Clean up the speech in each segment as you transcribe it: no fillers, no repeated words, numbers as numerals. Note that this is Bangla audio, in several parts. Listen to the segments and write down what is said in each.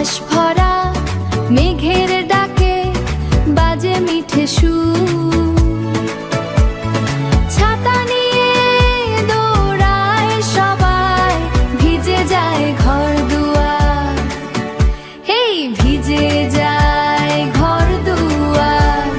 আকাশ ভরা মেঘের ডাকে বাজে মিঠে সুর। ছাতা নিয়ে দৌড়ায় সবাই, ভিজে যায় ঘর দুয়ার। হেই ভিজে যায় ঘর দুয়ার।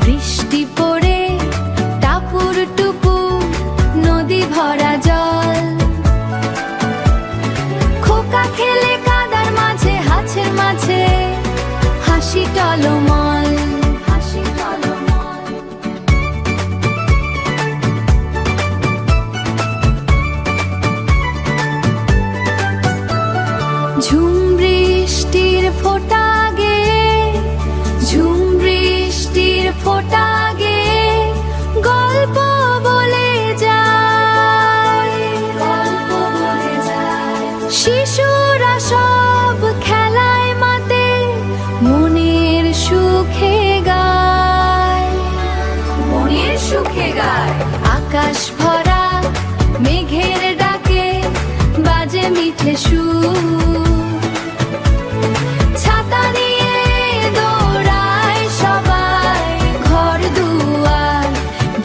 বৃষ্টি পড়ে টাপুর টুপুর, নদী ভরা জল। খোকা খেলে কাদার মাঝে, হাছের মাঝে হাসি টলমল, হাসি টলমল। ঝুম বৃষ্টির ফোঁটা গে, ঝুম বৃষ্টির ফোঁটা গে গল্প বলে যায়, গল্প বলে যায়। শিশুরা সব খেলায় মাতে, মনের সুখে গায়, মনের সুখে গায়। আকাশ ভরা মেঘের ডাকে বাজে মিঠে সুর। ছাতা নিয়ে দৌড়ায় সবাই, ঘর দুয়ার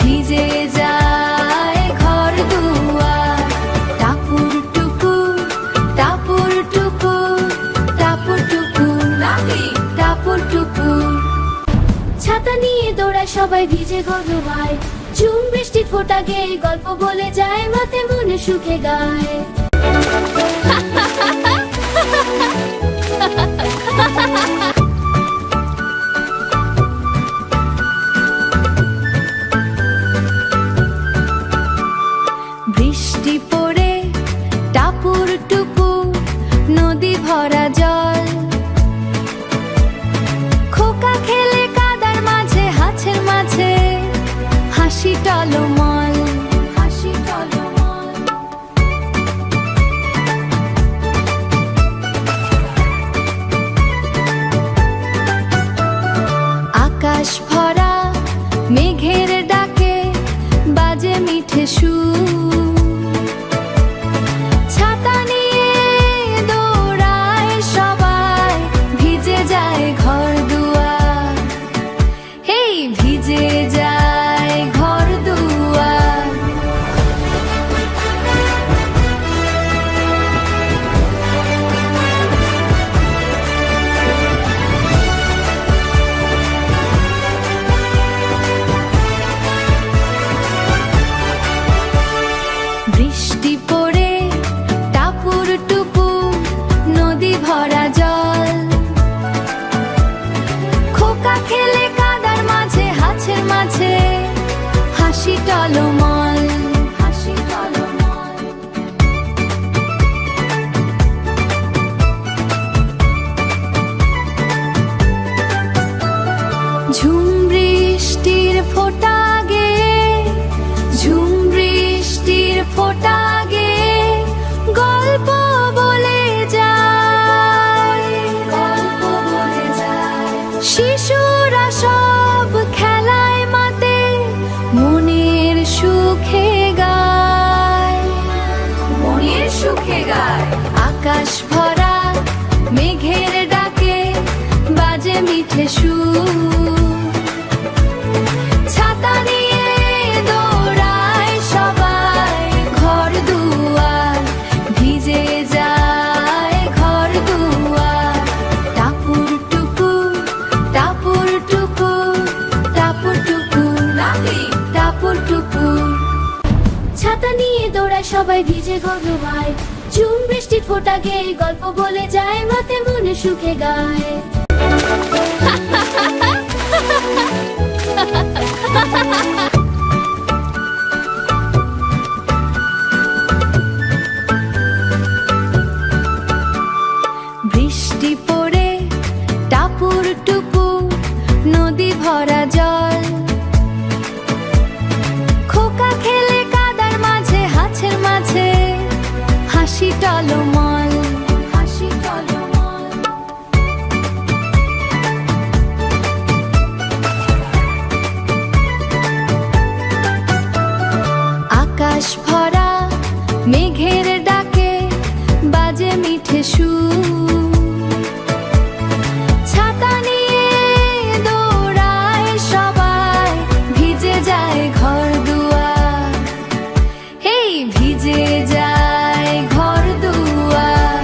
ভিজে যায় ঘর দুয়ার। টাপুর টুপুর, টাপুর টুপুর, টাপুর টুপুর, টাপুর টুপুর। ছাতা নিয়ে দৌড়ায় সবাই, ভিজে ঘর দুয়ার। ঝুম বৃষ্টির ফোঁটা গেয়ে গল্প বলে যায়, মাতে মনে সুখে গায়। বৃষ্টি পড়ে টাপুর টুপুর, নদী ভরা জল। খোকা খেলে কাদার মাঝে, হাছের মাঝে হাসি টলমল, হাসি টলমল। আকাশ ভরা মেঘের ডাকে বাজে মিঠে সুর। ছাতা নিয়ে দৌড়ায় সবাই, ভিজে যায় ঘর দুয়ার। হেই ভিজে যায় ঘর দুয়ার। বৃষ্টি পড়ে টাপুর টুপুর, নদী ভরা জল। খোকা খেলে কাদার মাঝে, হাছের মাঝে হাসি টলমল, হাসি টলমল। ঝুম বৃষ্টির ফোঁটা গে, ঝুম বৃষ্টির ফোঁটা গে গল্প বলে যায়, গল্প বলে যায়। শিশুরা সব খেলায় মাতে, মনের সুখে গায়, মনের সুখে গায়। আকাশ ভরা মেঘের ডাকে বাজে মিঠে সুর। ছাতা নিয়ে দৌড়ায় সবাই, ঘর দুয়ার ভিজে যায় ঘর দুয়ার। টাপুর টুপুর, টাপুর টুপুর, টাপুর টুপুর, টাপুর টুপুর। ছাতা নিয়ে দৌড়ায় সবাই, ভিজে ঘর দুয়ার। ঝুম বৃষ্টির ফোঁটা গেয়ে গল্প বলে যায়, মাতে মনে সুখে গায়। বৃষ্টি পড়ে টাপুর টুপুর, নদী ভরা জল। খোকা খেলে কাদার মাঝে, হাছের মাঝে হাসি টলমল, হাসি টলমল। সুর। ছাতা নিয়ে দৌড়ায় সবাই, ভিজে যায় ঘর দুয়ার, হেই ভিজে যায় ঘর দুয়ার।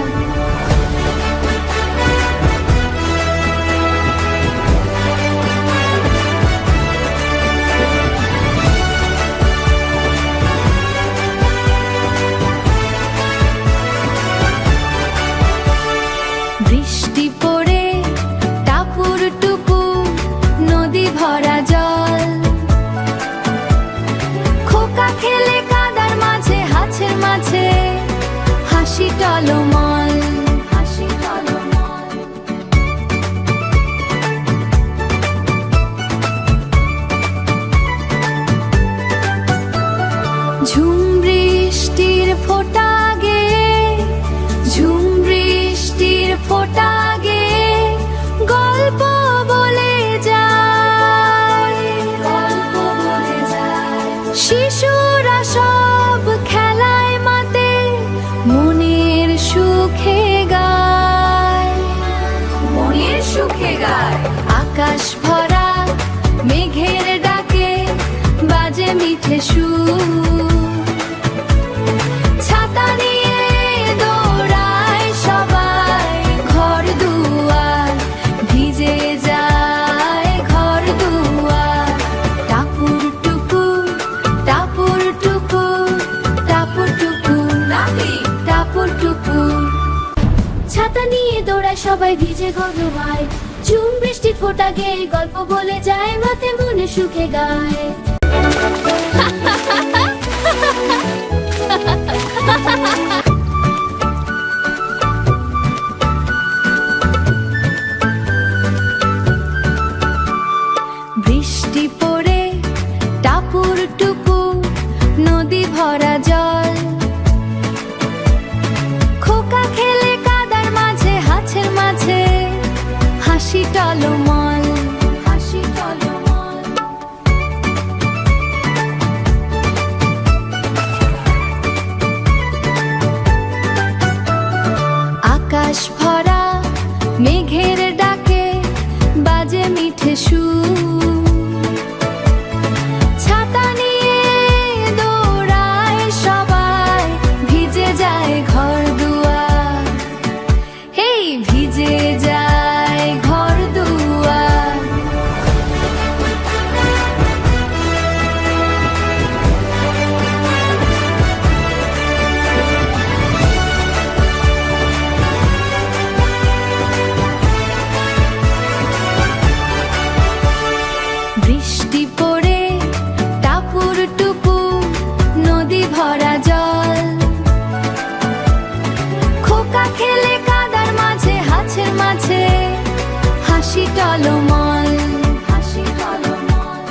বৃষ্টি পড়ে টাপুর টুপুর, নদী ভরা জল। খোকা খেলে কাদার মাঝে, হাছের মাঝে হাসি টলমল, হাসি টলমল। ঝুম বৃষ্টির ফোঁটা গে, ঝুম বৃষ্টির ফোঁটা গে গল্প বলে যায়, গল্প বলে যায়। শিশুরা সব খেলায় মাতে, মনের সুখে গায়, মনের সুখে গায়। আকাশ ভরা মেঘের ডাকে বাজে মিঠে সুর। ছাতা নিয়ে দৌড়ায় সবাই, ঘর দুয়ার ভিজে যায় ঘর দুয়ার। টাপুর টুপুর, টাপুর টুপুর, টাপুর টুপুর, টাপুর টুপুর। ছাতা নিয়ে দৌড়ায় সবাই, ভিজে ঘর দুয়ার। ঝুম বৃষ্টির ফোঁটা গেয়ে গল্প বলে যায়, মাতে মনে সুখে গায়। বৃষ্টি পড়ে টাপুর টুপুর, নদী ভরা জল। খোকা খেলে কাদার মাঝে, হাছের মাঝে হাসি টলমল, হাসি টলমল। আকাশ ভরা মেঘের ডাকে বাজে মিঠে সুর। ছাতা নিয়ে দৌড়ায় সবাই, ভিজে যায় ঘর দুয়ার, হেই ভিজে যায় ঘর দুয়ার। বৃষ্টি পড়ে টাপুর টুপুর, নদী ভরা জল। খোকা খেলে কাদার মাঝে, হাছের মাঝে হাসি টলমল, হাসি টলমল।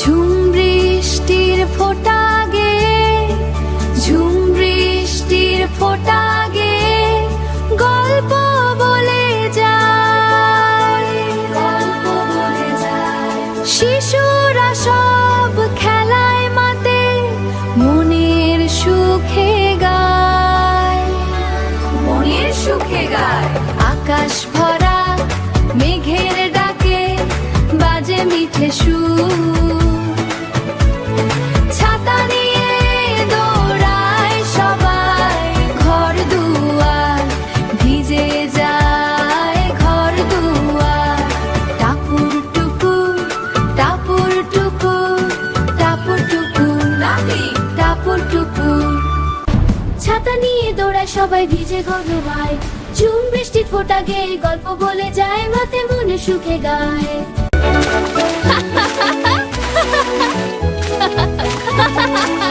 ঝুম বৃষ্টির ফোঁটা গে, ঝুম বৃষ্টির ফোঁটা গে গল্প বলে যায়, গল্প বলে যায়। শিশুরা সব খেলায় মাতে, মনের সুখে গায়, মনের সুখে গায়। আকাশ ভরা মেঘের ডাকে বাজে মিঠে সুর। ছাতা নিয়ে দৌড়ায় সবাই, ঘর দুয়ার ভিজে যায় ঘর দুয়ার। টাপুর টুপুর, টাপুর টুপুর, টাপুর টুপুর, টাপুর টুপুর। ছাতা নিয়ে দৌড়ায় সবাই, ভিজে ঘর দুয়ার। ঝুম বৃষ্টির ফোঁটা গেয়ে গল্প বলে যায়, মাতে মনে সুখে গায়।